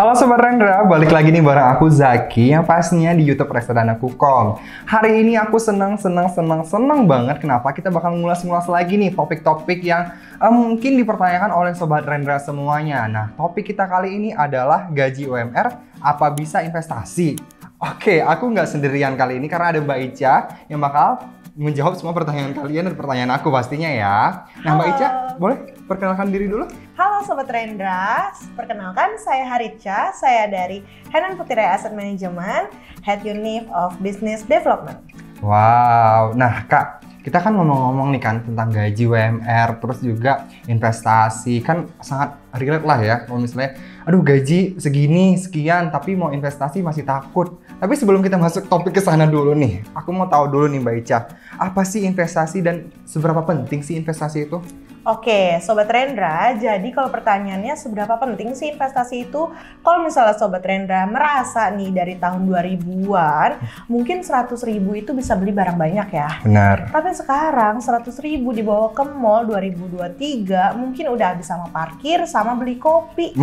Halo Sobat Rendra, balik lagi nih bareng aku Zaki yang pastinya di YouTube Reksadana.com. Hari ini aku senang banget kenapa kita bakal ngulas-ngulas lagi nih topik-topik yang mungkin dipertanyakan oleh Sobat Rendra semuanya. Nah, topik kita kali ini adalah gaji UMR, apa bisa investasi? Oke, aku nggak sendirian kali ini karena ada Mbak Ica yang bakal menjawab semua pertanyaan kalian dan pertanyaan aku pastinya ya. Nah, Mbak Ica, boleh perkenalkan diri dulu? Halo Sobat Rendra, perkenalkan saya Harica, saya dari Henan Putira Asset Management, Head Unit of Business Development. Wow, nah Kak, kita kan ngomong-ngomong nih kan tentang gaji UMR, terus juga investasi, kan sangat relate lah ya kalau misalnya, aduh gaji segini, sekian, tapi mau investasi masih takut. Tapi sebelum kita masuk topik ke sana dulu nih, aku mau tahu dulu nih Mbak Ica, apa sih investasi dan seberapa penting sih investasi itu? Oke, Sobat Rendra, jadi kalau pertanyaannya seberapa penting sih investasi itu? Kalau misalnya Sobat Rendra merasa nih dari tahun 2000-an, mungkin 100.000 itu bisa beli barang banyak ya. Benar. Tapi sekarang 100.000 dibawa ke mall 2023, mungkin udah habis sama parkir, sama beli kopi.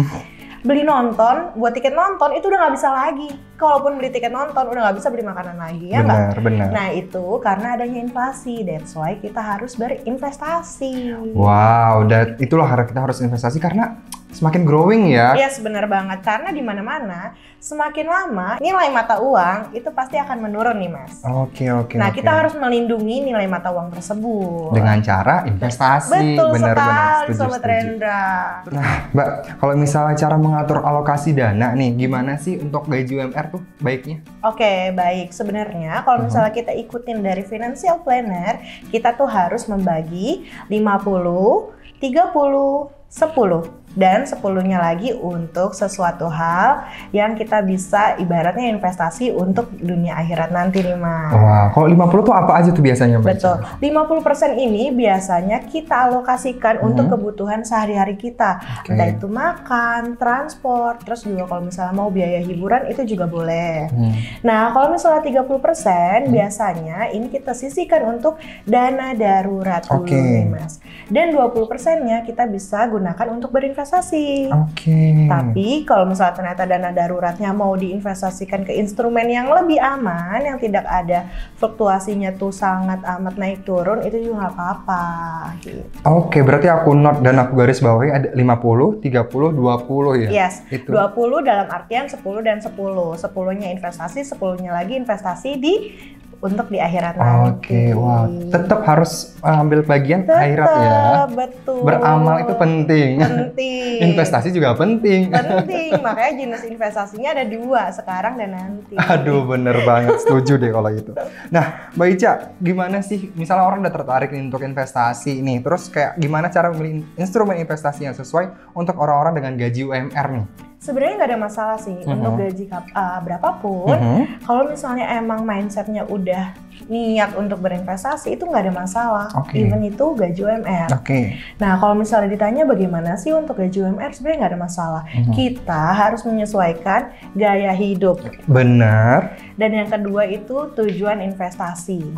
Beli nonton, buat tiket nonton itu udah nggak bisa lagi. Kalaupun beli tiket nonton udah nggak bisa beli makanan lagi, ya nggak? Benar. Nah itu karena adanya inflasi, that's why kita harus berinvestasi. Wow, dan itulah kita harus investasi karena semakin growing ya. Yes, benar banget. Karena di mana-mana semakin lama nilai mata uang itu pasti akan menurun nih, Mas. Oke. Nah, kita harus melindungi nilai mata uang tersebut dengan cara investasi. Betul benar, sekali, setuju, Sobat Rendra. Nah, Mbak, kalau misalnya cara mengatur alokasi dana nih, gimana sih untuk gaji UMR tuh baiknya? Oke, baik. Sebenarnya kalau misalnya kita ikutin dari financial planner, kita tuh harus membagi 50, 30, 10. Dan 10-nya lagi untuk sesuatu hal yang kita bisa ibaratnya investasi untuk dunia akhirat nanti nih, Mas. Wah, kalau 50 tuh apa aja tuh biasanya, Mbak? Betul. 50% ini biasanya kita alokasikan untuk kebutuhan sehari-hari kita. Entah itu makan, transport, terus juga kalau misalnya mau biaya hiburan itu juga boleh. Nah, kalau misalnya 30% biasanya ini kita sisihkan untuk dana darurat dulu nih, Mas. Dan 20%-nya kita bisa gunakan untuk berinvestasi. Tapi kalau misalnya ternyata dana daruratnya mau diinvestasikan ke instrumen yang lebih aman, yang tidak ada fluktuasinya tuh sangat amat naik turun, itu juga nggak apa-apa. Gitu. Oke, berarti aku note dan aku garis bawahi ada 50, 30, 20 ya? Yes, itu. 20 dalam artian 10 dan 10. 10-nya investasi, 10-nya lagi investasi untuk di akhirat nanti. Oke, wow. Tetap harus ambil bagian akhirat ya. Betul. Beramal itu penting. Investasi juga penting. Makanya jenis investasinya ada 2, sekarang dan nanti. Aduh, bener banget. Setuju deh kalau itu. Nah, Mbak Ica, gimana sih? Misalnya orang udah tertarik nih untuk investasi nih, terus kayak gimana cara memilih instrumen investasi yang sesuai untuk orang-orang dengan gaji UMR nih? Sebenarnya nggak ada masalah sih untuk gaji berapapun. Kalau misalnya emang mindsetnya udah niat untuk berinvestasi, itu nggak ada masalah. Even itu gaji UMR. Nah, kalau misalnya ditanya bagaimana sih untuk gaji UMR, sebenarnya nggak ada masalah. Kita harus menyesuaikan gaya hidup. Benar. Dan yang kedua itu tujuan investasi.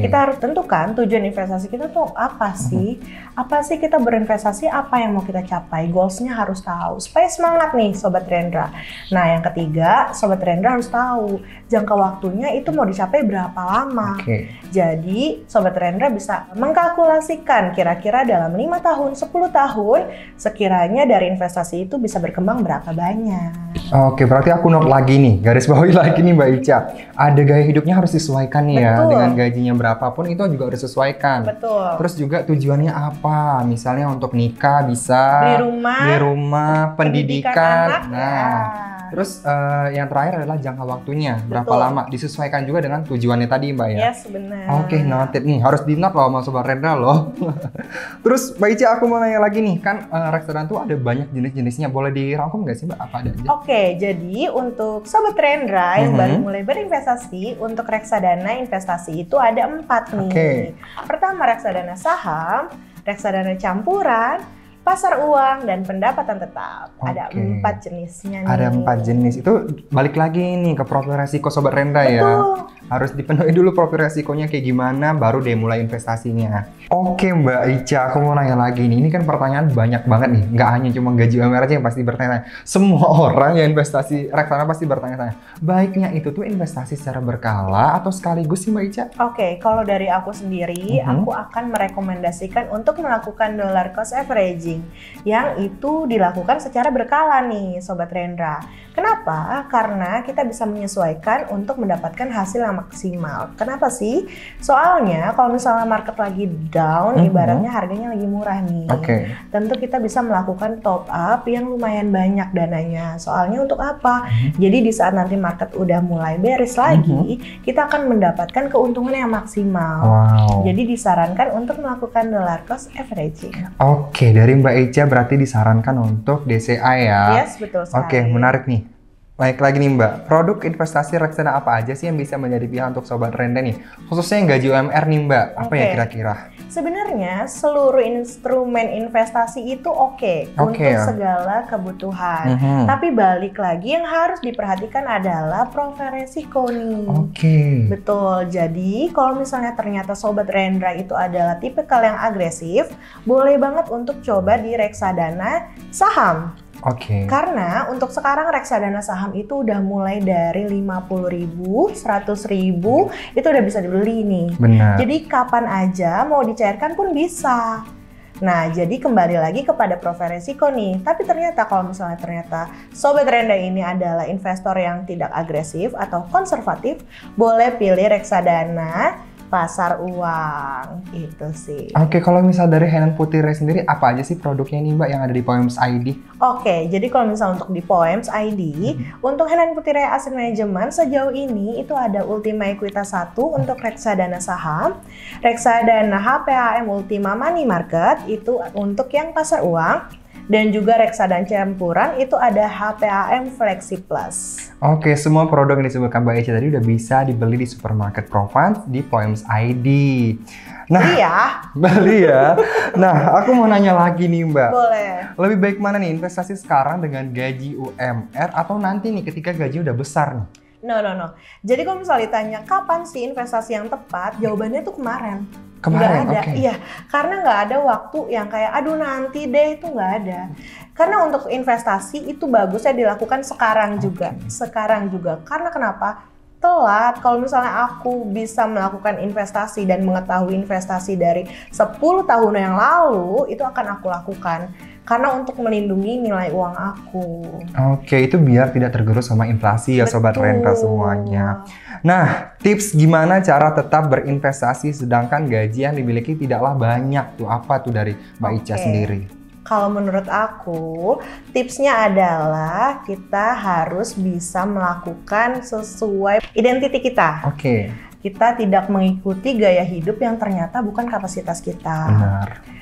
Kita harus tentukan tujuan investasi kita tuh apa sih? Apa sih kita berinvestasi, apa yang mau kita capai? Goals-nya harus tahu. Supaya semangat nih Sobat Rendra. Nah, yang ketiga, Sobat Rendra harus tahu jangka waktunya itu mau dicapai berapa lama. Jadi, Sobat Rendra bisa mengkalkulasikan kira-kira dalam 5 tahun, 10 tahun, sekiranya dari investasi itu bisa berkembang berapa banyak. Oke, berarti aku note lagi nih, garis bawahi lagi nih Mbak Ica. Ada gaya hidupnya harus disesuaikan nih ya, dengan gajinya berapapun itu juga harus disesuaikan. Terus juga tujuannya apa? Misalnya untuk nikah bisa, beli rumah, pendidikan. Terus yang terakhir adalah jangka waktunya, berapa lama, disesuaikan juga dengan tujuannya tadi Mbak ya? Yes, benar. Oke, noted nih, harus di-note loh sama Sobat Rendra loh. Terus Mbak Ica, aku mau nanya lagi nih, kan reksadana tuh ada banyak jenis-jenisnya, boleh dirangkum nggak sih Mbak, apa ada aja? Oke, jadi untuk Sobat Rendra yang baru mulai berinvestasi, untuk reksadana investasi itu ada 4 nih. Pertama reksadana saham, reksadana campuran, pasar uang, dan pendapatan tetap. Ada 4 jenisnya nih. Ada 4 jenis. Itu balik lagi nih ke profil resiko Sobat Renda ya. Harus dipenuhi dulu profil resikonya kayak gimana, baru deh mulai investasinya. Oke Mbak Ica, aku mau nanya lagi nih. Ini kan pertanyaan banyak banget nih. Nggak hanya cuma gaji UMR aja yang pasti bertanya. Semua orang yang investasi reksadana pasti bertanya-tanya. Baiknya itu tuh investasi secara berkala atau sekaligus sih Mbak Ica? Oke, kalau dari aku sendiri, aku akan merekomendasikan untuk melakukan dollar cost averaging. Yang itu dilakukan secara berkala nih Sobat Rendra. Kenapa? Karena kita bisa menyesuaikan untuk mendapatkan hasil yang maksimal. Kenapa sih? Soalnya kalau misalnya market lagi down, ibaratnya harganya lagi murah nih. Tentu kita bisa melakukan top up yang lumayan banyak dananya. Soalnya untuk apa? Jadi di saat nanti market udah mulai bearish lagi, kita akan mendapatkan keuntungan yang maksimal. Jadi disarankan untuk melakukan dollar cost averaging. Oke, dari Mbak Ica berarti disarankan untuk DCA ya? Yes, betul sekali. Oke, menarik nih. Baik lagi nih Mbak, produk investasi reksadana apa aja sih yang bisa menjadi pilihan untuk Sobat Renda nih? Khususnya yang gaji UMR nih Mbak, apa ya kira-kira? Sebenarnya seluruh instrumen investasi itu oke untuk segala kebutuhan. Tapi balik lagi yang harus diperhatikan adalah profil resiko nih. Betul, jadi kalau misalnya ternyata Sobat Rendra itu adalah tipikal yang agresif, boleh banget untuk coba di reksadana saham. Karena untuk sekarang reksadana saham itu udah mulai dari 50.000, 100.000 itu udah bisa dibeli nih. Jadi kapan aja mau dicairkan pun bisa. Nah, jadi kembali lagi kepada profil resiko nih. Tapi ternyata kalau misalnya Sobat Renda ini adalah investor yang tidak agresif atau konservatif, boleh pilih reksadana pasar uang, itu sih. Kalau misal dari Henan Putire sendiri, apa aja sih produknya nih Mbak yang ada di Poems ID? Jadi kalau misal untuk di Poems ID, untuk Henan Putire Asset Management sejauh ini itu ada Ultima Equitas 1 untuk reksadana saham, reksadana HPAM Ultima Money Market itu untuk yang pasar uang, dan juga reksadana campuran itu ada HPAM Flexi Plus. Semua produk yang disebutkan Mbak Ica tadi udah bisa dibeli di supermarket Provence di Poems ID. Beli ya. Nah, aku mau nanya lagi nih Mbak. Boleh. Lebih baik mana nih investasi sekarang dengan gaji UMR atau nanti nih ketika gaji udah besar nih? No. Jadi kalau misalnya ditanya kapan sih investasi yang tepat, jawabannya tuh kemarin. Nggak ada. Iya, karena nggak ada waktu yang kayak aduh nanti deh, itu nggak ada. Karena untuk investasi itu bagusnya dilakukan sekarang juga. Karena kenapa? Telat. Kalau misalnya aku bisa melakukan investasi dan mengetahui investasi dari 10 tahun yang lalu, itu akan aku lakukan. Karena untuk melindungi nilai uang aku. Itu biar tidak tergerus sama inflasi ya Sobat Renda semuanya. Nah, tips gimana cara tetap berinvestasi sedangkan gaji yang dimiliki tidaklah banyak tuh, apa tuh dari Mbak Ica sendiri? Kalau menurut aku, tipsnya adalah kita harus bisa melakukan sesuai identitas kita. Kita tidak mengikuti gaya hidup yang ternyata bukan kapasitas kita.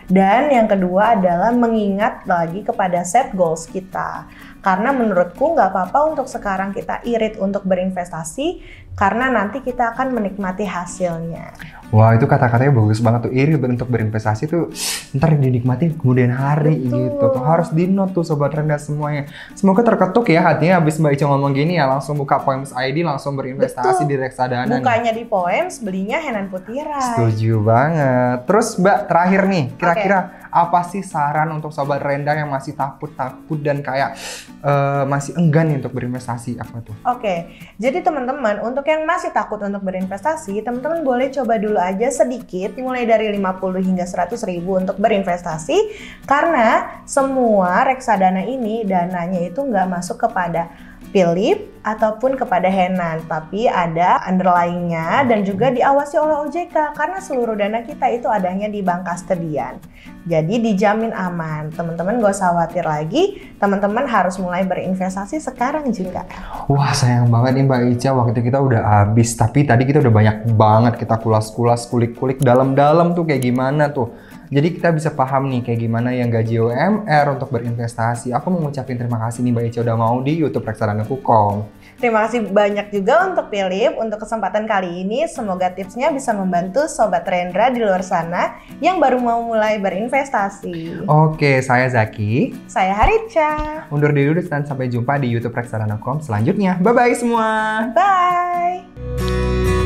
Dan yang kedua adalah mengingat lagi kepada set goals kita. Karena menurutku nggak apa-apa untuk sekarang kita irit untuk berinvestasi, karena nanti kita akan menikmati hasilnya. Wah, itu kata-katanya bagus banget tuh. Irit untuk berinvestasi tuh ntar dinikmati kemudian hari gitu. Tuh harus di-note tuh Sobat Renda semuanya. Semoga terketuk ya hatinya habis Mbak Ica ngomong gini ya, langsung buka Poems ID, langsung berinvestasi di reksadana. Bukanya di Poems, belinya Henan Putire. Setuju banget. Terus Mbak, terakhir nih, kira-kira apa sih saran untuk Sobat Renda yang masih takut-takut dan kayak masih enggan nih untuk berinvestasi, apa tuh? Jadi teman-teman, untuk yang masih takut untuk berinvestasi, teman-teman boleh coba dulu aja sedikit, mulai dari 50 hingga 100.000 untuk berinvestasi, karena semua reksadana ini dananya itu nggak masuk kepada Philip ataupun kepada Henan, tapi ada underlying-nya dan juga diawasi oleh OJK karena seluruh dana kita itu adanya di bank kastedian. Jadi dijamin aman. Teman-teman gak usah khawatir lagi, teman-teman harus mulai berinvestasi sekarang juga. Wah, sayang banget nih Mbak Ica, waktu kita udah habis, tapi tadi kita udah banyak banget kita kulas-kulas, kulik-kulik dalam-dalam tuh kayak gimana tuh. Jadi kita bisa paham nih kayak gimana yang gaji UMR untuk berinvestasi. Aku mau ngucapin terima kasih nih Mbak Ica udah mau di YouTube Reksadana Kukom. Terima kasih banyak juga untuk Philip untuk kesempatan kali ini. Semoga tipsnya bisa membantu Sobat Rendra di luar sana yang baru mau mulai berinvestasi. Oke, saya Zaki. Saya Haricha. Undur diri dulu dan sampai jumpa di YouTube Reksadana.com selanjutnya. Bye-bye semua. Bye.